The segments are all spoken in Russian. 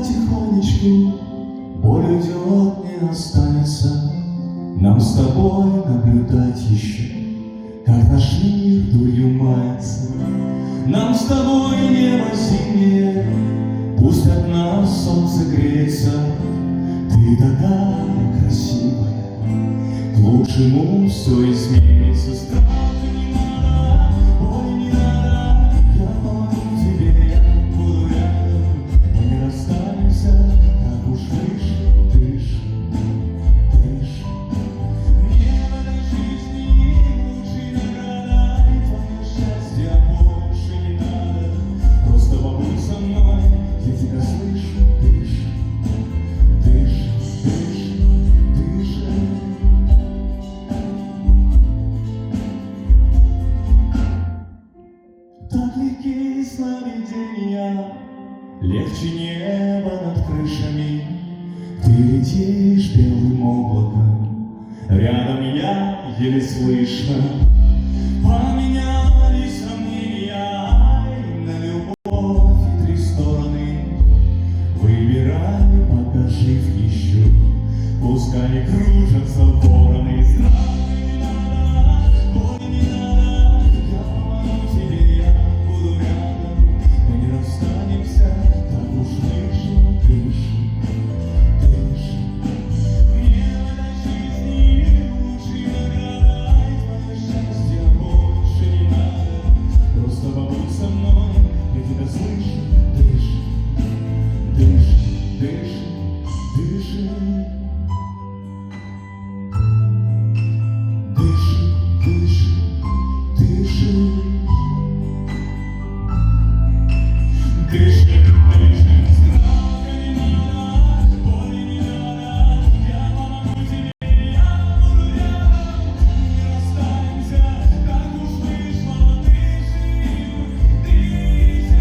потихонечку, боль уйдет, не останется. Нам с тобой наблюдать еще, как наш мир дурью мается. Нам с тобой небо зимнее, пусть от нас солнце греется. Ты такая красивая, к лучшему все изменится. Страха не надо, боли не надо, я помогу тебе, я буду рядом. Мы не расстанемся, так уж выше, дыши, дыши. Мне в этой жизни лучшей награда, и твое счастье больше не надо. Просто побудь со мной, я тебя слышу, дыши, дыши, дыши, дыши. Так легкие сновидения, легче неба над крышами. Ты летишь белым облаком, рядом я еле слышно. Поменялись сомнения на любовь и три стороны. Выбирай, пока жив еще, пускай кружатся вороны. Страха не надо, боли не надо, я помогу тебе, я буду рядом. Мы не расстанемся, так уж выше, дыши, дыши. Мне в этой жизни лучшей награда, и твое счастье больше не надо. Просто побудь со мной, я тебя слышу, дыши, дыши, дыши, дыши. Дыши, дыши, дыши. Дыши, дыши. Страха не надо, боли не надо, я помогу тебе, я буду рядом. Не расстанемся, так уж вышло, дыши, дыши.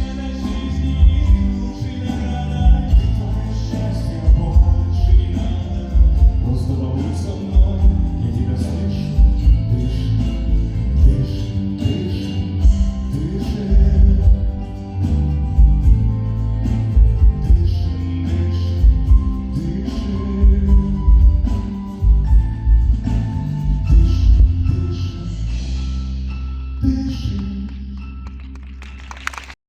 Мне в этой жизни лучшей награда, твое счастье больше не надо. Просто побудь со мной, я тебя слышу, дыши, дыши, дыши, дыши. Дыши, дыши, дыши, дыши.